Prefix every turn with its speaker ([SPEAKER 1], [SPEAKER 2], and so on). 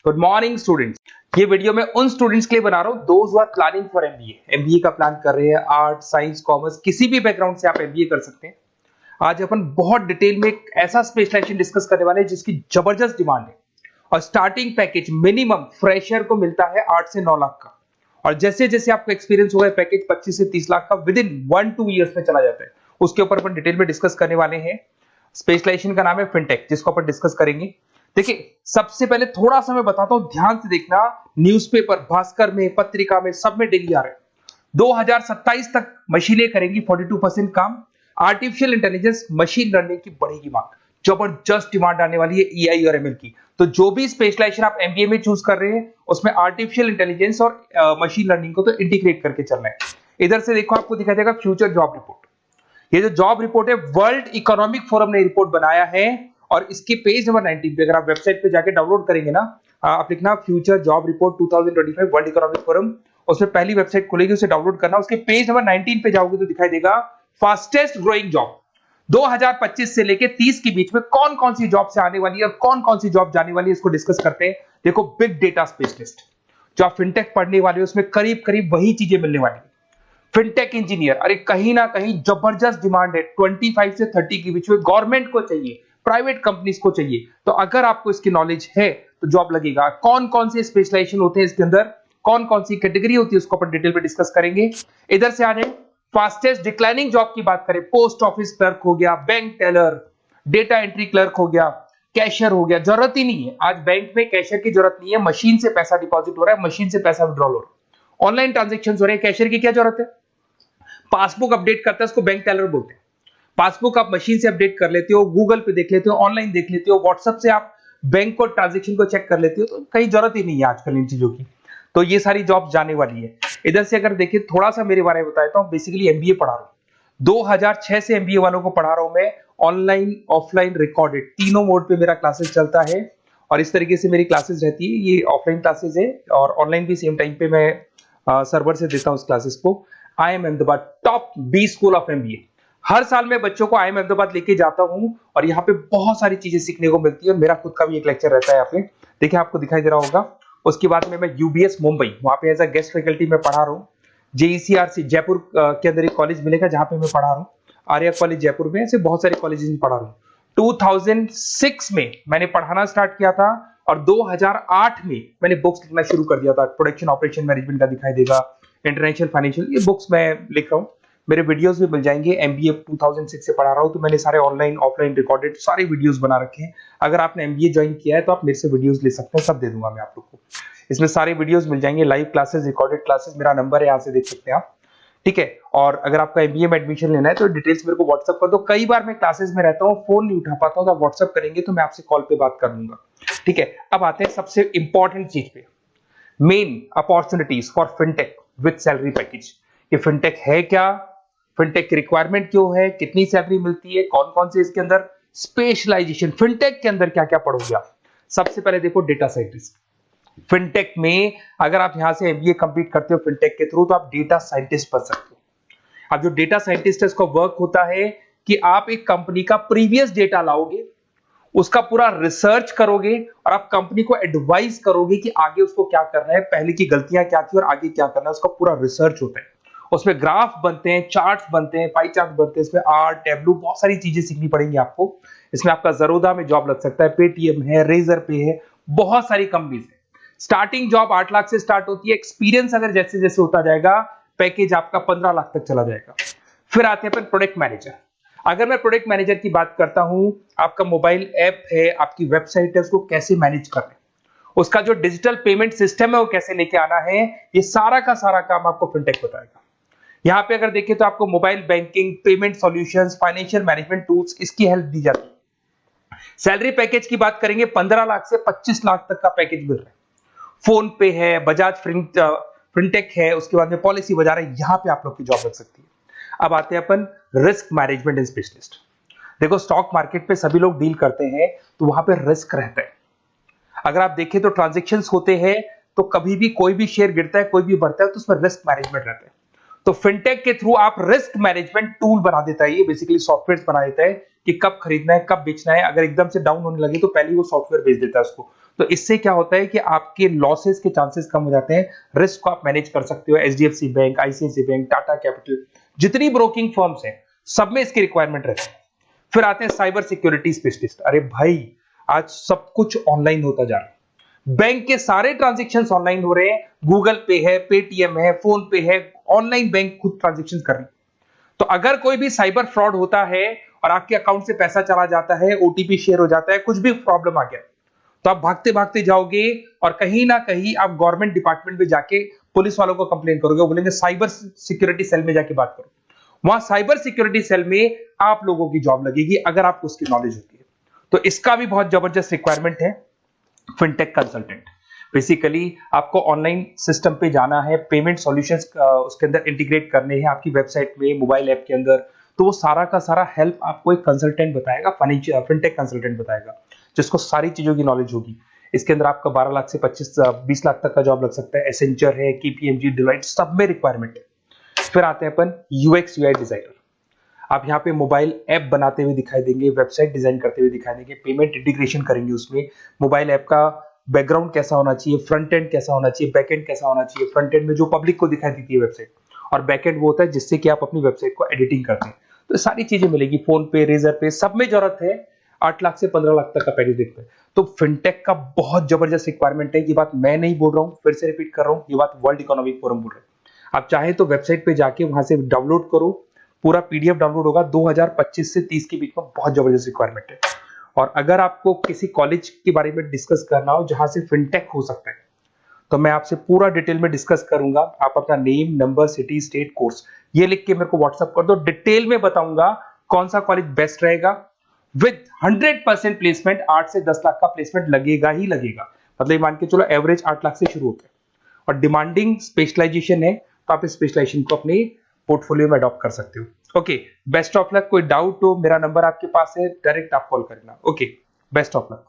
[SPEAKER 1] Good morning students. ये video मैं उन स्टूडेंट्स के लिए बना रहा हूं those who are planning for MBA का प्लान कर रहे हैं। आर्ट, साइंस, कॉमर्स, किसी भी बैकग्राउंड से आप एमबीए कर सकते हैं। आज अपन बहुत डिटेल में एक ऐसा स्पेशलाइजेशन डिस्कस करने वाले हैं जिसकी जबरदस्त डिमांड है और स्टार्टिंग पैकेज मिनिमम फ्रेशर को मिलता है 8 से 9 लाख का, और जैसे जैसे आपका एक्सपीरियंस होगा पैकेज 25 से 30 लाख का विद इन 1-2 ईयर्स में चला जाता है। उसके ऊपर अपन डिटेल में डिस्कस करने वाले हैं। स्पेशलाइजेशन का नाम है फिनटेक, जिसको अपन डिस्कस करेंगे। देखिए, सबसे पहले थोड़ा सा मैं बताता हूं, ध्यान से देखना। न्यूज़पेपर, भास्कर में, पत्रिका में, सब में डेली आ रहे हैं 2027 तक मशीनें करेंगी 42% काम। आर्टिफिशियल इंटेलिजेंस, मशीन लर्निंग की बढ़ेगी मांग, जबरदस्त डिमांड आने वाली है एआई और एमएल की। तो जो भी स्पेशलाइजेशन आप एमबीए में चूज कर रहे हैं उसमें आर्टिफिशियल इंटेलिजेंस और मशीन लर्निंग को तो इंटीग्रेट करके चलना है। इधर से देखो, आपको दिखाई देगा फ्यूचर जॉब रिपोर्ट। ये जो जॉब रिपोर्ट है वर्ल्ड इकोनॉमिक फोरम ने रिपोर्ट बनाया है और इसके पेज नंबर 19 पे अगर आप वेबसाइट पे जाके डाउनलोड करेंगे ना, आप लिखना future job report 2025 world economic forum, उसमें पहली वेबसाइट खुलेगी, उसे डाउनलोड करना। उसके पेज नंबर 19 पे जाओगे तो दिखाई देगा फास्टेस्ट ग्रोइंग जॉब 2025 से लेके 30 के बीच में कौन कौन सी जॉब से आने वाली है और कौन कौन सी जॉब जाने वाली है, इसको डिस्कस करते हैं। देखो, बिग डेटा स्पेशलिस्ट जो आप फिनटेक पढ़ने वाले हो उसमें करीब करीब वही चीजें मिलने वाली है। फिनटेक इंजीनियर, अरे कहीं ना कहीं जबरदस्त डिमांड है 25 से 30 के बीच में। गवर्नमेंट को चाहिए, प्राइवेट कंपनीज को चाहिए। तो अगर आपको इसकी नॉलेज है तो जॉब लगेगा। कौन कौन से स्पेशलाइजेशन होते हैं इसके अंदर, कौन कौन सी कैटेगरी होती है, उसको अपन डिटेल में डिस्कस करेंगे। इधर से आ जाए, फास्टेस्ट डिक्लाइनिंग जॉब की बात करें, पोस्ट ऑफिस क्लर्क हो गया, bank teller, data entry clerk हो गया, कैशियर हो गया। जरूरत ही नहीं है, आज बैंक में कैशियर की जरूरत नहीं है। मशीन से पैसा डिपॉजिट हो रहा है, मशीन से पैसा विड्रॉल हो रहा है, ऑनलाइन ट्रांजेक्शन हो रहे हैं। कैशियर की क्या जरूरत है? पासबुक अपडेट करता है, उसको बैंक टेलर बोलते हैं। पासबुक आप मशीन से अपडेट कर लेते हो, गूगल पे देख लेते हो, ऑनलाइन देख लेते हो, व्हाट्सएप से आप बैंक को ट्रांजैक्शन को चेक कर लेते हो। तो कहीं जरूरत ही नहीं है आजकल इन चीजों की। तो ये सारी जॉब जाने वाली है। इधर से अगर देखिए, थोड़ा सा मेरे बारे में बताता हूं। बेसिकली एमबीए पढ़ा रहा हूं, 2006 से एमबीए वालों को पढ़ा रहा हूं मैं। ऑनलाइन, ऑफलाइन, रिकॉर्डेड, तीनों मोड पे मेरा क्लासेस चलता है और इस तरीके से मेरी क्लासेस रहती है। ये ऑफलाइन क्लासेस है और ऑनलाइन भी सेम टाइम पे मैं सर्वर से देता हूं इस क्लासेस को। IIM Ahmedabad top 20 school of MBA. हर साल मैं बच्चों को IIM अहमदाबाद लेके जाता हूं और यहाँ पे बहुत सारी चीजें सीखने को मिलती है। मेरा खुद का भी एक लेक्चर रहता है यहाँ पे, देखिए आपको दिखाई दे रहा होगा। उसके बाद में मैं यूबीएस मुंबई, वहां पे एज अ गेस्ट फैकल्टी में पढ़ा रहा हूँ। जेईसीआरसी जयपुर के अंदर एक कॉलेज मिलेगा जहां पे मैं पढ़ा रहा हूँ, आर्या कॉलेज जयपुर में। ऐसे बहुत सारे कॉलेजेस में पढ़ा रहा हूँ। 2006 में मैंने पढ़ाना स्टार्ट किया था और 2008 में मैंने बुक्स लिखना शुरू कर दिया था। प्रोडक्शन ऑपरेशन मैनेजमेंट का दिखाई देगा, इंटरनेशनल फाइनेंशियल, ये बुक्स मैं लिख रहा हूँ। मेरे वीडियोस भी मिल जाएंगे। एमबीए 2006 से पढ़ा रहा हूँ, तो मैंने सारे ऑनलाइन, ऑफलाइन, रिकॉर्डेड सारे वीडियोस बना रखे हैं। अगर आपने एमबीए ज्वाइन किया है तो आप मेरे से वीडियोस ले सकते हैं, सब दे दूंगा मैं आप लोग को। इसमें सारे वीडियोस मिल जाएंगे, लाइव क्लासेस, रिकॉर्डेड क्लासेस। मेरा नंबर है, यहाँ से देख सकते हैं आप, ठीक है। और अगर आपका एमबीए में एडमिशन लेना है तो डिटेल्स मेरे को व्हाट्सएप कर दो। कई बार मैं क्लासेस में रहता हूँ, फोन नहीं उठा पाता हूँ, तो आप व्हाट्सएप करेंगे तो मैं आपसे कॉल पे बात कर लूंगा, ठीक है। अब आते हैं सबसे इंपॉर्टेंट चीज पे, main opportunities for fintech with salary package. ये फिनटेक है क्या, फिनटेक की रिक्वायरमेंट क्यों है, कितनी सैलरी मिलती है, कौन कौन से इसके अंदर स्पेशलाइजेशन, फिनटेक के अंदर क्या क्या पढ़ोगे आप। सबसे पहले देखो, डेटा साइंटिस्ट। फिनटेक में अगर आप यहां से एमबीए कंप्लीट करते हो फिनटेक के थ्रू, तो आप डेटा साइंटिस्ट बन सकते हो। अब जो डेटा साइंटिस्ट है उसका वर्क होता है कि आप एक कंपनी का प्रीवियस डेटा लाओगे, उसका पूरा रिसर्च करोगे और आप कंपनी को एडवाइस करोगे कि आगे उसको क्या करना है, पहले की गलतियां क्या थी और आगे क्या करना है। उसका पूरा रिसर्च होता है। उसमें ग्राफ बनते हैं, चार्ट्स बनते हैं, पाई चार्ट बनते हैं, इसमें आर, टैबलू, बहुत सारी चीजें सीखनी पड़ेंगी आपको। इसमें आपका जरोदा में जॉब लग सकता है, पेटीएम है, रेजर पे है, बहुत सारी कंपनीज है। स्टार्टिंग जॉब 8 लाख से स्टार्ट होती है। एक्सपीरियंस अगर जैसे जैसे होता जाएगा, पैकेज आपका 15 लाख तक चला जाएगा। फिर आते हैं अपन प्रोडक्ट मैनेजर। अगर मैं प्रोडक्ट मैनेजर की बात करता हूं, आपका मोबाइल ऐप है, आपकी वेबसाइट है, उसको कैसे मैनेज करना है, उसका जो डिजिटल पेमेंट सिस्टम है वो कैसे लेके आना है, ये सारा का सारा काम आपको फिनटेक बताएगा। यहां पे अगर देखें तो आपको mobile banking, payment solutions, financial management tools, इसकी हेल्प दी जाती है। सैलरी पैकेज की बात करेंगे, 15 लाख से 25 लाख तक का पैकेज मिल रहा है। फोन पे है, बजाज फिनटेक है, उसके बाद में पॉलिसी बाजार है, यहां पे आप लोग की जॉब लग सकती है। अब आते हैं अपन रिस्क मैनेजमेंट स्पेशलिस्ट। देखो, स्टॉक मार्केट पे सभी लोग डील करते हैं तो वहां पे रिस्क रहता है। अगर आप देखें तो ट्रांजैक्शंस होते हैं, तो कभी भी कोई भी शेयर गिरता है, कोई भी बढ़ता है, तो उसमें रिस्क मैनेजमेंट रहता है। तो फिनटेक के थ्रू आप रिस्क मैनेजमेंट टूल बना देता है। ये बेसिकली सॉफ्टवेयर बना देता है कि कब खरीदना है, कब बेचना है। अगर एकदम से डाउन होने लगे तो पहले वो सॉफ्टवेयर बेच देता है उसको। तो इससे क्या होता है कि आपके लॉसेस के चांसेस कम हो जाते हैं, रिस्क को आप मैनेज कर सकते हो। HDFC bank, ICIC bank, Tata capital, जितनी ब्रोकिंग फर्म्स हैं सब में इसकी रिक्वायरमेंट रहती है। फिर आते हैं साइबर सिक्योरिटी स्पेशलिस्ट। अरे भाई आज सब कुछ ऑनलाइन होता जा रहा है, बैंक के सारे ट्रांजेक्शन ऑनलाइन हो रहे हैं, गूगल पे है, पेटीएम है, फोन पे है, ऑनलाइन बैंक खुद ट्रांजेक्शन कर रहे हैं। तो अगर कोई भी साइबर फ्रॉड होता है और आपके अकाउंट से पैसा चला जाता है, ओटीपी शेयर हो जाता है, कुछ भी प्रॉब्लम आ गया, तो आप भागते भागते जाओगे और कहीं ना कहीं आप गवर्नमेंट डिपार्टमेंट में जाके पुलिस वालों को कंप्लेन करोगे, वो बोलेंगे साइबर सिक्योरिटी सेल में जाके बात करो। वहां साइबर सिक्योरिटी सेल में आप लोगों की जॉब लगेगी अगर आपको उसकी नॉलेज होती है। तो इसका भी बहुत जबरदस्त रिक्वायरमेंट है, फिनटेक कंसल्टेंट। बेसिकली आपको ऑनलाइन सिस्टम पे जाना है, पेमेंट सॉल्यूशंस उसके अंदर इंटीग्रेट करने हैं आपकी वेबसाइट में, मोबाइल ऐप के अंदर, तो वो सारा का सारा हेल्प आपको एक कंसल्टेंट बताएगा, फिनटेक कंसल्टेंट बताएगा, जिसको सारी चीजों की नॉलेज होगी। इसके अंदर आपका 12 लाख से 20 लाख तक का जॉब लग सकता है। एसेंचर है, केपीएमजी, डिलाइट, सब में रिक्वायरमेंट है। फिर आते हैं अपन यूएक्स यूआई डिजाइनर। आप यहाँ पे मोबाइल ऐप बनाते हुए दिखाई देंगे, वेबसाइट डिजाइन करते हुए दिखाई देंगे, पेमेंट इंटीग्रेशन करेंगे उसमें, मोबाइल ऐप का बैकग्राउंड कैसा होना चाहिए, फ्रंट एंड कैसा होना चाहिए, बैक एंड कैसा होना चाहिए। फ्रंट एंड में जो पब्लिक को दिखाई देती है वेबसाइट, और बैक एंड वो होता है जिससे कि आप अपनी वेबसाइट को एडिटिंग करते हैं। तो सारी चीजें मिलेगी, फोन पे, रेजर पे, सब में जरूरत है। 8 लाख से 15 लाख तक का पैकेज देखते हैं। तो फिनटेक का बहुत जबरदस्त रिक्वायरमेंट है। ये बात मैं नहीं बोल रहा हूं, फिर से रिपीट कर रहा हूं, ये बात वर्ल्ड इकोनॉमिक फोरम बोल रहा है। आप चाहे तो वेबसाइट पे जाके वहां से डाउनलोड करो, पूरा पीडीएफ डाउनलोड होगा। 2025 से 30 के बीच में बहुत जबरदस्त रिक्वायरमेंट है। और अगर आपको किसी कॉलेज के बारे में डिस्कस करना हो जहां से फिनटेक हो सकता है, तो मैं आपसे पूरा डिटेल में डिस्कस करूंगा। आप अपना name, number, city, state, course ये लिख के मेरे को व्हाट्सएप कर दो, डिटेल में बताऊंगा कौन सा कॉलेज बेस्ट रहेगा। विद 100% प्लेसमेंट, 8 से 10 लाख का प्लेसमेंट लगेगा ही लगेगा। मतलब मान के चलो एवरेज 8 लाख से शुरू होता है। और डिमांडिंग स्पेशलाइजेशन है, तो आप इस स्पेशलाइजेशन को अपने पोर्टफोलियो में अडॉप्ट कर सकते हो। Okay, best of luck. कोई डाउट हो, मेरा नंबर आपके पास है, डायरेक्ट आप कॉल करना। Okay, best of luck.